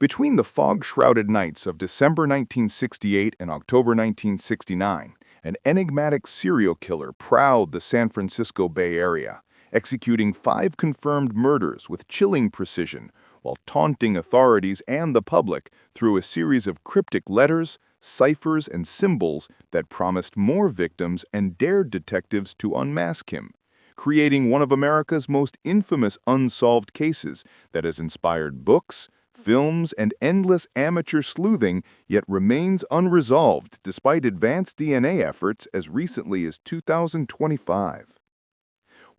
Between the fog-shrouded nights of December 1968 and October 1969, an enigmatic serial killer prowled the San Francisco Bay Area, executing 5 confirmed murders with chilling precision while taunting authorities and the public through a series of cryptic letters, ciphers, and symbols that promised more victims and dared detectives to unmask him, creating one of America's most infamous unsolved cases that has inspired books, films, and endless amateur sleuthing, yet remains unresolved despite advanced DNA efforts as recently as 2025.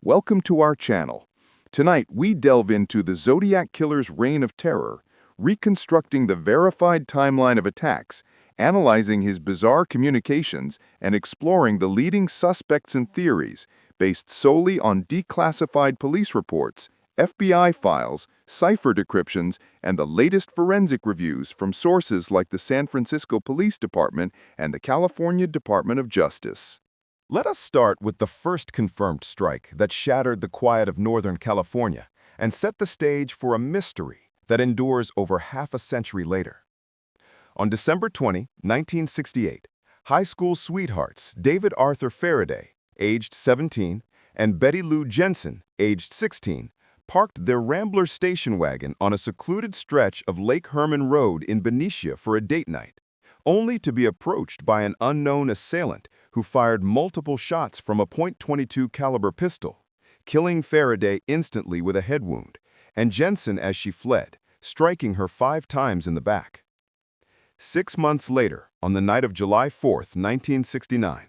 Welcome to our channel. Tonight, we delve into the Zodiac Killer's reign of terror, reconstructing the verified timeline of attacks, analyzing his bizarre communications, and exploring the leading suspects and theories based solely on declassified police reports, FBI files, cipher decryptions, and the latest forensic reviews from sources like the San Francisco Police Department and the California Department of Justice. Let us start with the first confirmed strike that shattered the quiet of Northern California and set the stage for a mystery that endures over half a century later. On December 20, 1968, high school sweethearts David Arthur Faraday, aged 17, and Betty Lou Jensen, aged 16, parked their Rambler station wagon on a secluded stretch of Lake Herman Road in Benicia for a date night, only to be approached by an unknown assailant who fired multiple shots from a .22 caliber pistol, killing Faraday instantly with a head wound, and Jensen as she fled, striking her 5 times in the back. 6 months later, on the night of July 4, 1969,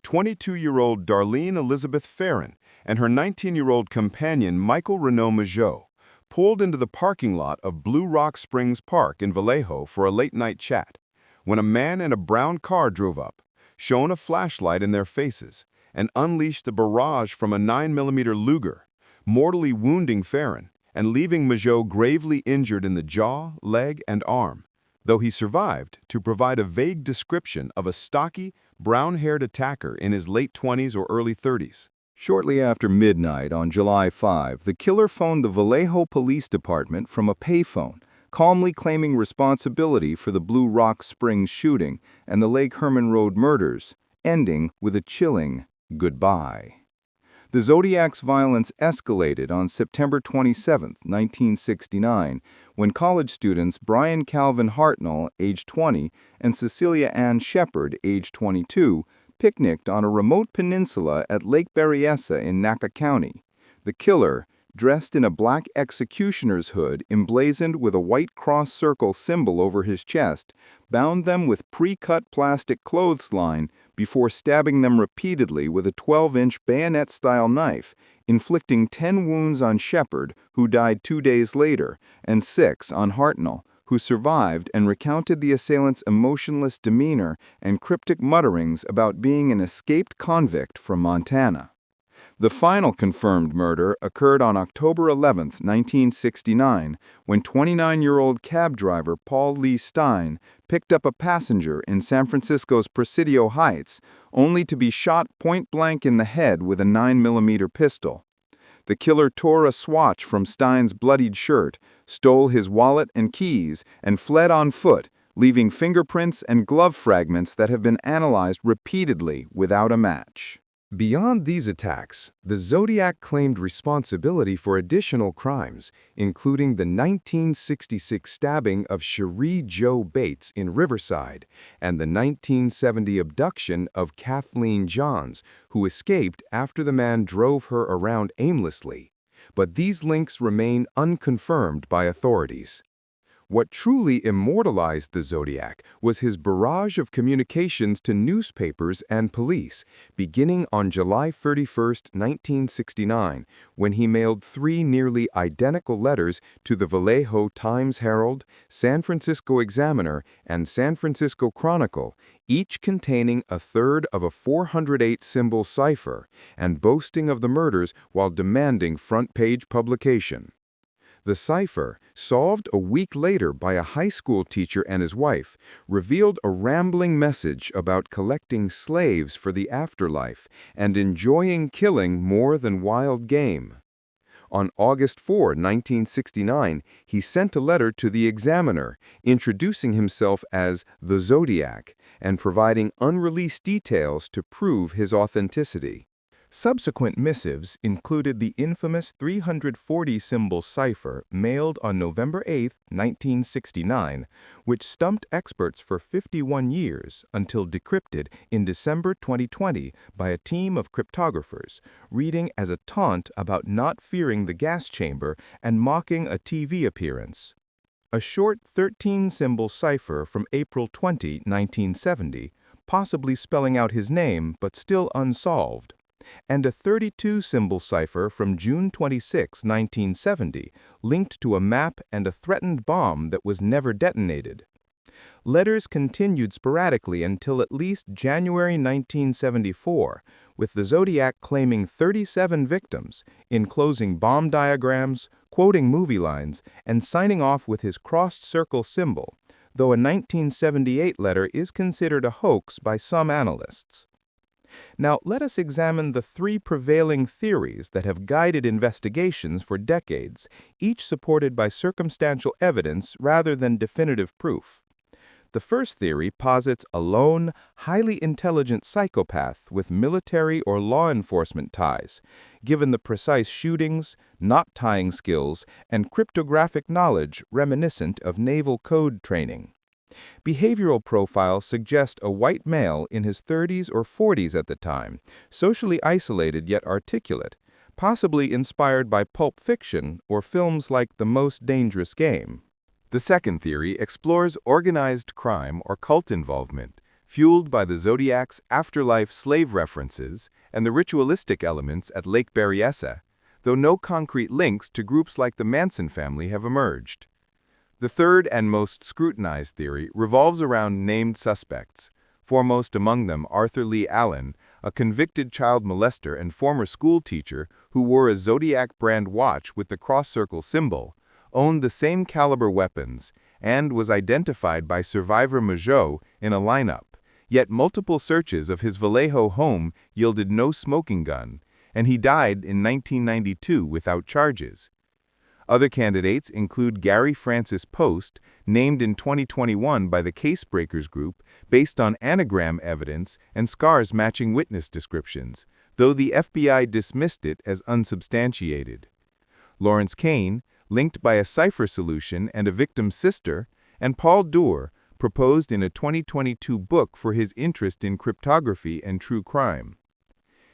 22-year-old Darlene Elizabeth Farron and her 19-year-old companion Michael Renaud Mageau pulled into the parking lot of Blue Rock Springs Park in Vallejo for a late-night chat, when a man in a brown car drove up, shone a flashlight in their faces, and unleashed a barrage from a 9mm Luger, mortally wounding Farron and leaving Mageau gravely injured in the jaw, leg, and arm, though he survived to provide a vague description of a stocky, brown-haired attacker in his late 20s or early 30s. Shortly after midnight on July 5, the killer phoned the Vallejo Police Department from a payphone, calmly claiming responsibility for the Blue Rock Springs shooting and the Lake Herman Road murders, ending with a chilling goodbye. The Zodiac's violence escalated on September 27, 1969, when college students Brian Calvin Hartnell, age 20, and Cecilia Ann Shepard, age 22, picnicked on a remote peninsula at Lake Berryessa in Naca County. The killer, dressed in a black executioner's hood emblazoned with a white cross circle symbol over his chest, bound them with pre-cut plastic clothesline before stabbing them repeatedly with a 12-inch bayonet-style knife, inflicting 10 wounds on Shepard, who died 2 days later, and 6 on Hartnell, who survived and recounted the assailant's emotionless demeanor and cryptic mutterings about being an escaped convict from Montana. The final confirmed murder occurred on October 11, 1969, when 29-year-old cab driver Paul Lee Stein picked up a passenger in San Francisco's Presidio Heights, only to be shot point-blank in the head with a 9mm pistol. The killer tore a swatch from Stein's bloodied shirt, stole his wallet and keys, and fled on foot, leaving fingerprints and glove fragments that have been analyzed repeatedly without a match. Beyond these attacks, the Zodiac claimed responsibility for additional crimes, including the 1966 stabbing of Cherie Jo Bates in Riverside and the 1970 abduction of Kathleen Johns, who escaped after the man drove her around aimlessly. But these links remain unconfirmed by authorities. What truly immortalized the Zodiac was his barrage of communications to newspapers and police, beginning on July 31, 1969, when he mailed 3 nearly identical letters to the Vallejo Times-Herald, San Francisco Examiner, and San Francisco Chronicle, each containing a third of a 408-symbol cipher, and boasting of the murders while demanding front-page publication. The cipher, solved a week later by a high school teacher and his wife, revealed a rambling message about collecting slaves for the afterlife and enjoying killing more than wild game. On August 4, 1969, he sent a letter to the Examiner introducing himself as the Zodiac and providing unreleased details to prove his authenticity. Subsequent missives included the infamous 340-symbol cipher mailed on November 8, 1969, which stumped experts for 51 years until decrypted in December 2020 by a team of cryptographers, reading as a taunt about not fearing the gas chamber and mocking a TV appearance. A short 13-symbol cipher from April 20, 1970, possibly spelling out his name but still unsolved, and a 32-symbol cipher from June 26, 1970, linked to a map and a threatened bomb that was never detonated. Letters continued sporadically until at least January 1974, with the Zodiac claiming 37 victims, enclosing bomb diagrams, quoting movie lines, and signing off with his crossed circle symbol, though a 1978 letter is considered a hoax by some analysts. Now, let us examine the three prevailing theories that have guided investigations for decades, each supported by circumstantial evidence rather than definitive proof. The first theory posits a lone, highly intelligent psychopath with military or law enforcement ties, given the precise shootings, knot-tying skills, and cryptographic knowledge reminiscent of naval code training. Behavioral profiles suggest a white male in his 30s or 40s at the time, socially isolated yet articulate, possibly inspired by Pulp Fiction or films like The Most Dangerous Game. The second theory explores organized crime or cult involvement, fueled by the Zodiac's afterlife slave references and the ritualistic elements at Lake Berryessa, though no concrete links to groups like the Manson family have emerged. The third and most scrutinized theory revolves around named suspects, foremost among them Arthur Leigh Allen, a convicted child molester and former school teacher who wore a Zodiac brand watch with the cross-circle symbol, owned the same caliber weapons, and was identified by survivor Majot in a lineup, yet multiple searches of his Vallejo home yielded no smoking gun, and he died in 1992 without charges. Other candidates include Gary Francis Post, named in 2021 by the Casebreakers Group based on anagram evidence and scars matching witness descriptions, though the FBI dismissed it as unsubstantiated. Lawrence Kane, linked by a cipher solution and a victim's sister, and Paul Doerr, proposed in a 2022 book for his interest in cryptography and true crime.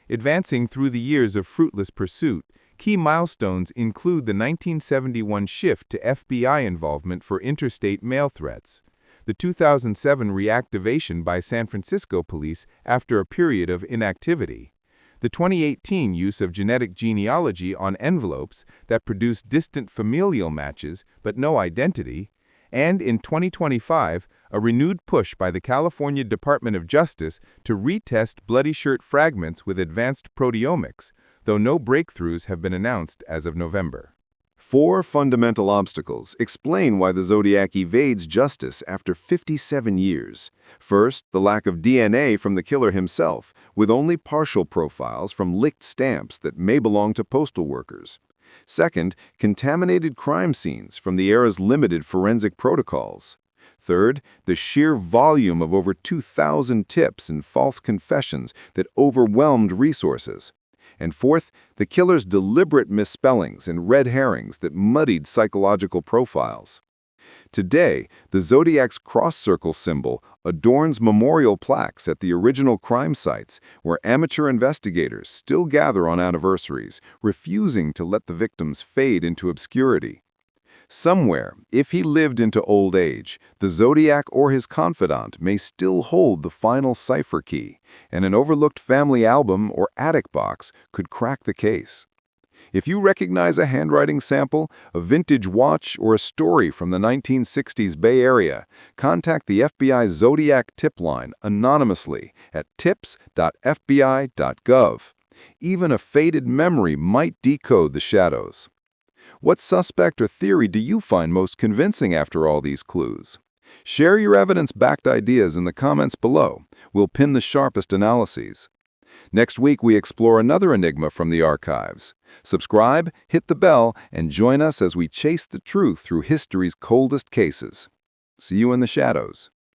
Advancing through the years of fruitless pursuit, key milestones include the 1971 shift to FBI involvement for interstate mail threats, the 2007 reactivation by San Francisco police after a period of inactivity, the 2018 use of genetic genealogy on envelopes that produced distant familial matches but no identity, and in 2025, a renewed push by the California Department of Justice to retest Bloody Shirt fragments with advanced proteomics, though no breakthroughs have been announced as of November. 4 fundamental obstacles explain why the Zodiac evades justice after 57 years. First, the lack of DNA from the killer himself, with only partial profiles from licked stamps that may belong to postal workers. Second, contaminated crime scenes from the era's limited forensic protocols. Third, the sheer volume of over 2,000 tips and false confessions that overwhelmed resources. And fourth, the killer's deliberate misspellings and red herrings that muddied psychological profiles. Today, the Zodiac's cross-circle symbol adorns memorial plaques at the original crime sites where amateur investigators still gather on anniversaries, refusing to let the victims fade into obscurity. Somewhere, if he lived into old age, the Zodiac or his confidant may still hold the final cipher key, and an overlooked family album or attic box could crack the case. If you recognize a handwriting sample, a vintage watch, or a story from the 1960s Bay Area, contact the FBI's Zodiac tip line anonymously at tips.fbi.gov. Even a faded memory might decode the shadows. What suspect or theory do you find most convincing after all these clues? Share your evidence-backed ideas in the comments below. We'll pin the sharpest analyses. Next week, we explore another enigma from the archives. Subscribe, hit the bell, and join us as we chase the truth through history's coldest cases. See you in the shadows.